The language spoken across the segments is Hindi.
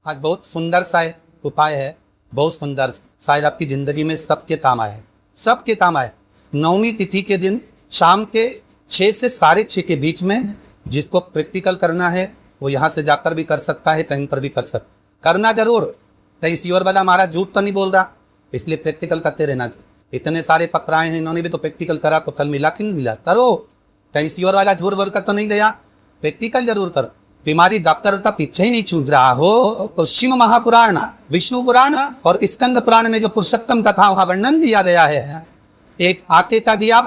आज बहुत सुंदर सा उपाय है, बहुत सुंदर, शायद आपकी जिंदगी में सबके काम आए, सबके काम आए। नवमी तिथि के दिन शाम के 6 से 6:30 के बीच में जिसको प्रैक्टिकल करना है वो यहाँ से जाकर भी कर सकता है, कहीं पर भी कर सकता, करना जरूर। कहीं ईश्वर वाला हमारा झूठ तो नहीं बोल रहा, इसलिए प्रैक्टिकल करते रहना चाहिए। इतने सारे पकड़ाए हैं, इन्होंने भी तो प्रैक्टिकल करा, तो फल मिला कि नहीं मिला? करो, कहीं ईश्वर वाला झूठ बोल कर तो नहीं गया, प्रैक्टिकल जरूर करो। बीमारी डॉक्टर का पीछे ही नहीं छूट रहा हो तो शिव महापुराण, विष्णु पुराण और स्कंद पुराण में जो पुरुषोत्तम कथा का वर्णन दिया गया है, एक आटे का दिया,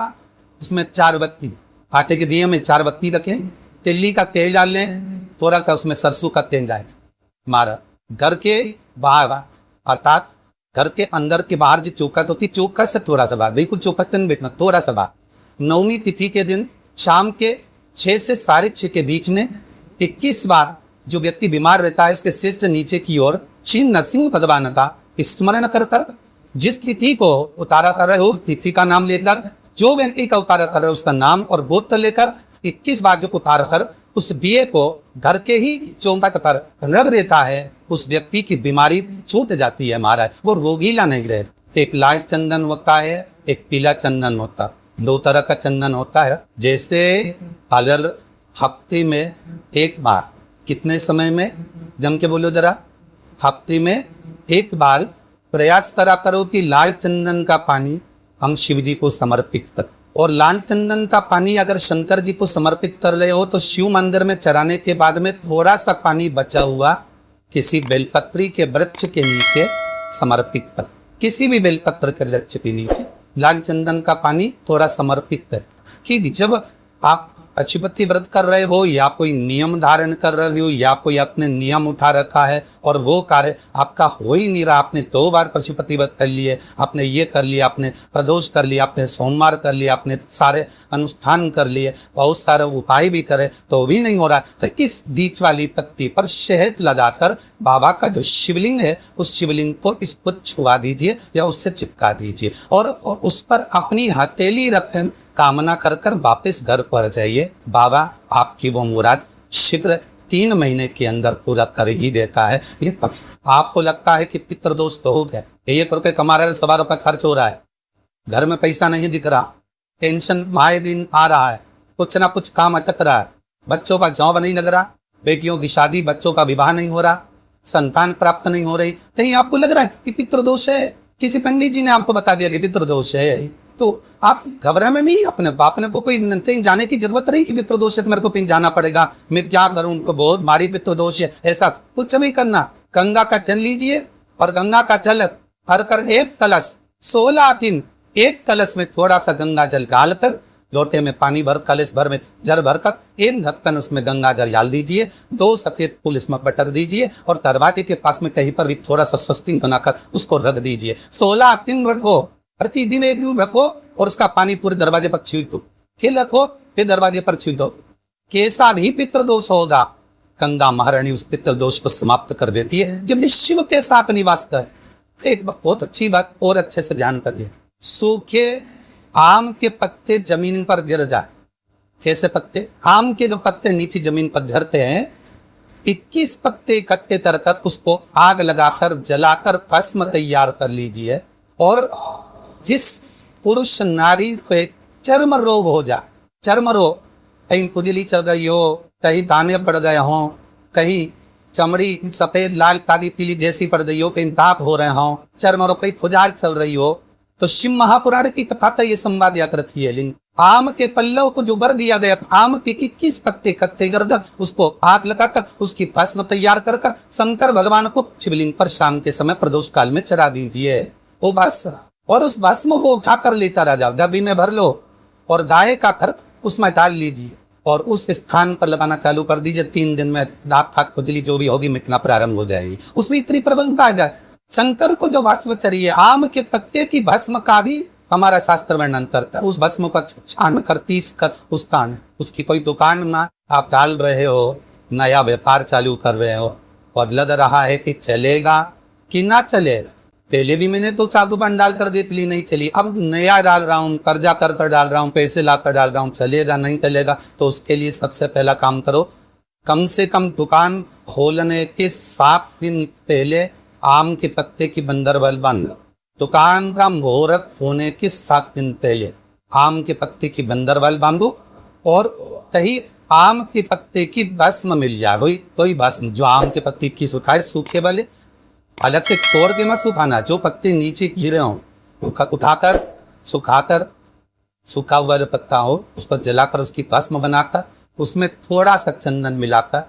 उसमें 4 बत्ती, आटे के दिए में 4 बत्ती रखें, तिल्ली का तेल डाल लें, थोड़ा सा उसमें सरसों का तेल डाल मारा, घर के बाहर अर्थात घर के अंदर के बाहर जो चौखट होती, चौखट से थोड़ा सा बाहर, बिल्कुल चौखट नहीं बैठना, थोड़ा सा बाहर। नवमी तिथि के दिन शाम के 6 से 6:30 के बीच में 21 बार जो व्यक्ति बीमार रहता है उसके सिर से नीचे की ओर श्री नरसिंह भगवान का स्मरण कर कर, जिस तिथि को उतारा कर रहे हो तिथि का नाम लेकर, जो व्यक्ति का उतारा कर रहे हो उसका नाम और गोत्र लेकर 21 बार जो उतार कर उस दिए को घर के ही चौखट पर रख देता है, उस व्यक्ति की बीमारी छूट जाती है महाराज, वो रोगीला नहीं रहे। एक लाल चंदन होता है, एक पीला चंदन होता है, 2 तरह का चंदन होता है। जैसे अगर हफ्ते में 1 बार, कितने समय में जम के बोलो जरा, हफ्ते में 1 बार प्रयास करा करो कि लाल चंदन का पानी हम शिव जी को समर्पित कर, और लाल चंदन का पानी अगर शंकर जी को समर्पित कर रहे हो तो शिव मंदिर में चढ़ाने के बाद में थोड़ा सा पानी बचा हुआ किसी बेलपत्री के वृक्ष के नीचे समर्पित कर, किसी भी बेलपत्र के वृक्ष के नीचे लाल चंदन का पानी थोड़ा समर्पित कर। कि जब आप अशुपति व्रत कर रहे हो या कोई नियम धारण कर रहे हो या कोई अपने नियम उठा रखा है और वो कार्य आपका हो ही नहीं रहा, आपने 2 बार पशुपति व्रत कर लिए, आपने ये कर लिया, आपने प्रदोष कर लिया, आपने सोमवार कर लिया, आपने सारे अनुष्ठान कर लिए, बहुत सारे उपाय भी करे तो भी नहीं हो रहा, तो इस बीच वाली पत्ती पर शहद लगाकर बाबा का जो शिवलिंग है उस शिवलिंग को इस पर छुआ दीजिए या उससे चिपका दीजिए और उस पर अपनी हथेली रखें, कामना कर कर वापस घर पर जाइए। बाबा आपकी वो मुराद शीघ्र 3 महीने के अंदर पूरा कर ही देता है। ये आपको लगता है कि पितृदोष तो हो गया, 1 रुपये कमा रहे, 1.25 रुपये खर्च हो रहा है, घर में पैसा नहीं दिख रहा, टेंशन आए दिन आ रहा है, कुछ ना कुछ काम अटक रहा है, बच्चों का जॉब नहीं लग रहा, बेटियों की शादी, बच्चों का विवाह नहीं हो रहा, संतान प्राप्त नहीं हो रही, कहीं आपको लग रहा है कि पितृदोष है, किसी पंडित जी ने आपको बता दिया कि पितृदोष है, तो आप घबरा में भी अपने बाप ने को कोई कहीं जाने की जरूरत नहीं कि पितृदोष है तो मेरे को कहीं जाना पड़ेगा, मैं क्या करूं, उनको बहुत भारी पितृदोष है, ऐसा कुछ नहीं करना। गंगा का जल लीजिए और गंगा का जल भर कर 1 कलश 16 दिन 1 कलश में थोड़ा सा गंगा जल डालकर लोटे में पानी भर, कलश भर में जल भर कर 1 ढक्कन उसमें गंगा जल डाल दीजिए, 2 सफेद फूल इसमें बटर दीजिए और दरवाजे के पास में कहीं पर भी थोड़ा सा स्वस्तिक बनाकर उसको रख दीजिए। 16 दिन रखो, प्रतिदिन 1 दिन रखो और उसका पानी पूरे दरवाजे पर छींट दो, फिर रखो, फिर दरवाजे पर छींट दो। कैसा भी पितृदोष होगा गंगा महारानी उस पितृदोष को समाप्त कर देती है जब शिव के साथ निवास है। एक बहुत अच्छी बात और अच्छे से ध्यान करिए, सूखे आम के पत्ते जमीन पर गिर जाए, कैसे पत्ते, आम के जो पत्ते नीचे जमीन पर झरते हैं, 21 पत्ते इकट्ठे कर उसको आग लगाकर जलाकर भस्म तैयार कर लीजिए। और जिस पुरुष नारी को चर्म रोग हो जाए, चर्म रोग, कहीं खुजली चल गई हो, कहीं दाने पड़ गए हों, कहीं चमड़ी सफेद लाल काली पीली जैसी पड़ गई हो, कहीं दांत हो रहे हों, चर्म रोग, कहीं खुजाल चल रही हो, तो शिव महापुराण की कथा ये संवाद याद रखिए। लिंग आम के पल्लव को जो बर दिया गया, आम के 21 पत्ते इकट्ठे कर उसको हाथ लगाकर उसकी भस्म तैयार कर शंकर भगवान को शिवलिंग पर शाम के समय प्रदोष काल में चढ़ा दीजिए वो भस्म, और उस भस्म को उठाकर लेता रह जाओ, डब्बी में भर लो और गाय का खर उसमें डाल लीजिए और उस स्थान पर लगाना चालू कर दीजिए। 3 दिन में दांत फात खुजली जो भी होगी मिटना प्रारंभ हो जाएगी। उसमें इतनी प्रबलता आ जाए, शंकर को जो भस्म चाहिए, आम के पत्ते की भस्म का भी हमारा शास्त्र वर्णन करता है। उस भस्म का छान कर 30 कर उसका उसकी कोई दुकान में आप डाल रहे हो, नया व्यापार चालू कर रहे हो और लग रहा है कि चलेगा कि ना चलेगा। पहले भी मैंने तो 4 दुकान डाल कर देख ली, नहीं चली, अब नया डाल रहा हूँ, कर्जा कर कर डाल रहा हूँ, पैसे ला कर डाल रहा हूँ, चलेगा नहीं चलेगा। तो उसके लिए सबसे पहला काम करो, कम से कम दुकान खोलने के 7 दिन पहले आम के पत्ते की बंदरवाल बांधो। दुकान का मुहूर्त होने के 7 दिन पहले आम के पत्ते की बंदरवाल बांधो और कहीं आम के पत्ते की भस्म मिल जाए, वही कोई भस्म जो आम के पत्ते की सुखाए, सूखे वाले अलग से तोड़ के मत सुखाना, जो पत्ते नीचे गिरे हों उठाकर सुखाकर, सूखा हुआ जो पत्ता हो उसको जलाकर उसकी भस्म बनाकर उसमें थोड़ा सा चंदन मिलाकर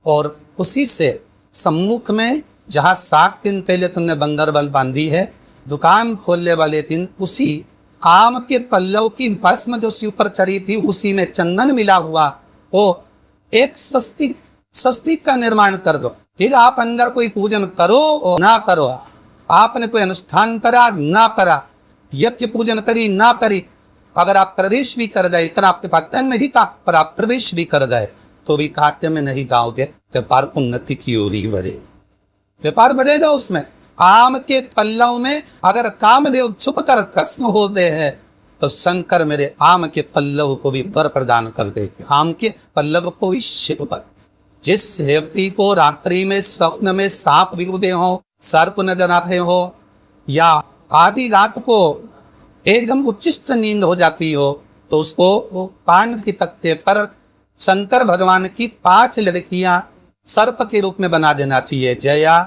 और उसी से सम्मुख में जहाँ 7 दिन पहले तुमने बंदरवाल बांधी है, दुकान खोलने वाले दिन उसी आम के पल्लव की भस्म जो उसके ऊपर चढ़ी थी उसी में चंदन मिला हुआ हो एक स्वस्तिक का निर्माण कर दो। फिर आप अंदर कोई पूजन करो और ना करो, आपने कोई अनुष्ठान करा ना करा, यज्ञ पूजन करी ना करी, अगर आप प्रवेश भी कर जाए, इतना आपके पास धन नहीं था पर आप प्रवेश भी कर जाए तो भी खाते में नहीं गाओगे, व्यापार उन्नति की ओर ही बढ़े, व्यापार बढ़ेगा उसमें। आम के पल्लव में अगर कामदेव छुप कर कृष्ण होते हैं तो शंकर मेरे आम के पल्लव को भी वर प्रदान कर दे, आम के पल्लव को भी शिव पर। जिस व्यक्ति को रात्रि में स्वप्न में सांप विरुदे हो, सर्प नजर आते हो या आधी रात को एकदम उच्चिष्ट नींद हो जाती हो तो उसको वो पान के पत्ते पर शंकर भगवान की 5 लड़कियां सर्प के रूप में बना देना चाहिए। जया,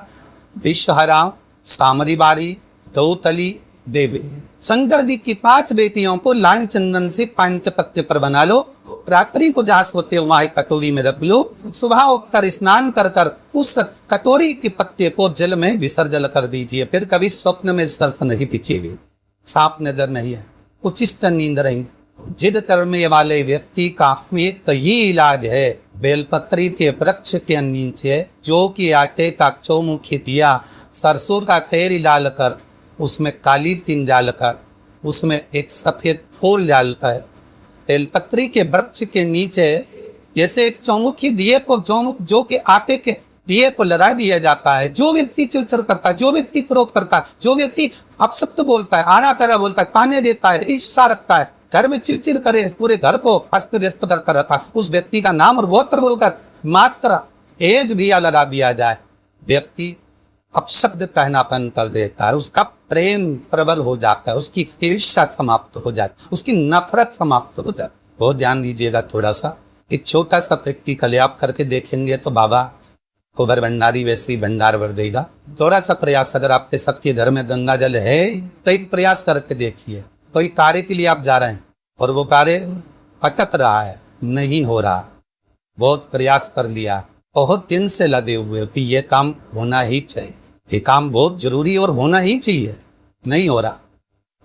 विषहरा, सामरी बारी, दौतली, देवी। शंकर जी की 5 बेटियों को लाल चंदन से पान के पत्ते पर बना लो, रात्रि को जहाँ सोते हो वहां एक कटोरी में रख लो, सुबह उठकर स्नान कर कर उस कटोरी के पत्ते को जल में विसर्जन कर दीजिए, फिर कभी स्वप्न में सर्प नहीं दिखेगी, सांप नजर नहीं है, उचिष्ट नींद रहेंगे। जिद करने वाले व्यक्ति का एक ये इलाज है, बेलपत्री के वृक्ष के नीचे जो कि आटे का चौमुखी दिया, सरसों का तेल डालकर उसमें काली तिल डालकर उसमें एक सफेद फूल डालकर बेलपत्री के वृक्ष के नीचे जैसे एक चौमुखी दिए को जो कि आटे के दिए को लगा दिया जाता है। जो व्यक्ति चिड़चिड़ करता है, जो व्यक्ति क्रोध करता है, जो व्यक्ति अपशब्द बोलता है, आना तरह बोलता है, ताने देता है, ईर्ष्या रखता है, घर में चिड़चिड़ करे, पूरे घर को अस्त व्यस्त कर रखा, उस व्यक्ति का नाम और गोत्र बोलकर मात्र एज दिया लगा दिया जाए, व्यक्ति अपशब्द पहनापन कर देता है, उसका प्रेम प्रबल हो जाता है, उसकी ईर्ष्या समाप्त हो जाती है, उसकी नफरत समाप्त हो जाती है। बहुत ध्यान दीजिएगा, थोड़ा सा एक छोटा सा प्रैक्टिकल आप करके देखेंगे तो बाबा कुबर भंडारी वैसे ही भंडार भर देगा। थोड़ा सा प्रयास, अगर आपके सबके घर में गंगा जल है तो एक प्रयास करके देखिए। कोई कार्य के लिए आप जा रहे हैं और वो कार्य अटक रहा है, नहीं हो रहा, बहुत प्रयास कर लिया, बहुत दिन से लगे हुए कि ये काम होना ही चाहिए, ये काम बहुत जरूरी और होना ही चाहिए, नहीं हो रहा।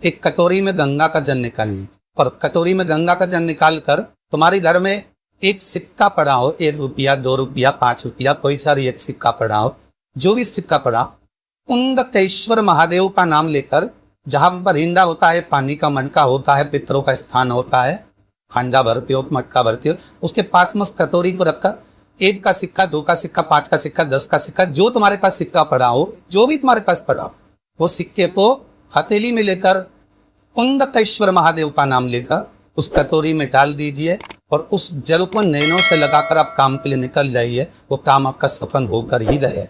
एक कटोरी में गंगा का जल निकालिए और कटोरी में गंगा का जल निकाल कर तुम्हारे घर में एक सिक्का पड़ा हो, 1 रुपया, 2 रुपया, 5 रुपया, कोई सारी एक सिक्का पड़ा हो, जो भी सिक्का पड़ा, उंडकेश्वर महादेव का नाम लेकर, जहां पर हिंदा होता है, पानी का मटका होता है, पितरों का स्थान होता है, हांडा भरते हो, मटका भरते हो, उसके पास में उस कटोरी को रखकर 1 का सिक्का, 2 का सिक्का, 5 का सिक्का, 10 का सिक्का, जो तुम्हारे पास सिक्का पड़ा हो, जो भी तुम्हारे पास पड़ा हो, वो सिक्के को हथेली में लेकर उंडकेश्वर महादेव का नाम लेकर उस कटोरी में डाल दीजिए और उस जल को नैनों से लगाकर आप काम के लिए निकल जाइए, वो काम आपका सफल होकर ही रहे।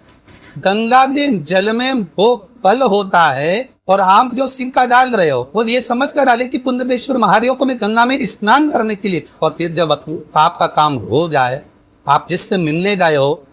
गंगा के जल में वो बल होता है और आप जो सिक्का डाल रहे हो वो ये समझ कर डाले कि कुंडलेश्वर महादेव को मैं गंगा में स्नान करने के लिए, और फिर जब आपका काम हो जाए, आप जिससे मिलने गए हो,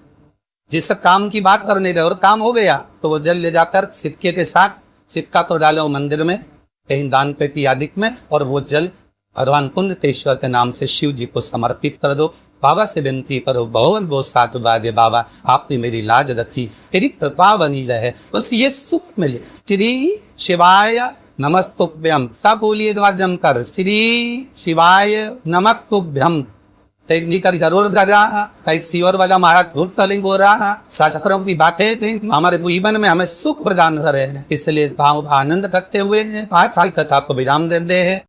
जिस काम की बात करने गए और काम हो गया, तो वो जल ले जाकर सिक्के के साथ, सिक्का तो डालो मंदिर में कहीं दान पेटी आदि में, और वो जल भगवान कुंडलेश्वर के नाम से शिव जी को समर्पित कर दो। बाबा से विनती करो, बहुत बहुत साधुवाद है बाबा, आपने मेरी लाज रखी, तेरी कृपा बनी रहे, बस ये सुख मिले। श्री शिवाय नमस्तुभ्यम, सब बोलिए द्वार जमकर, श्री शिवाय नमस्तुभ्यम। टेक्निकल जरूर कर रहा, कई सीवर वाला हमारा धूप कलिंग हो रहा, शास्त्रों की बातें थी, हमारे जीवन में हमें सुख प्रदान करे, इसलिए भाव आनंद करते हुए आज कथा को विराम देते हैं।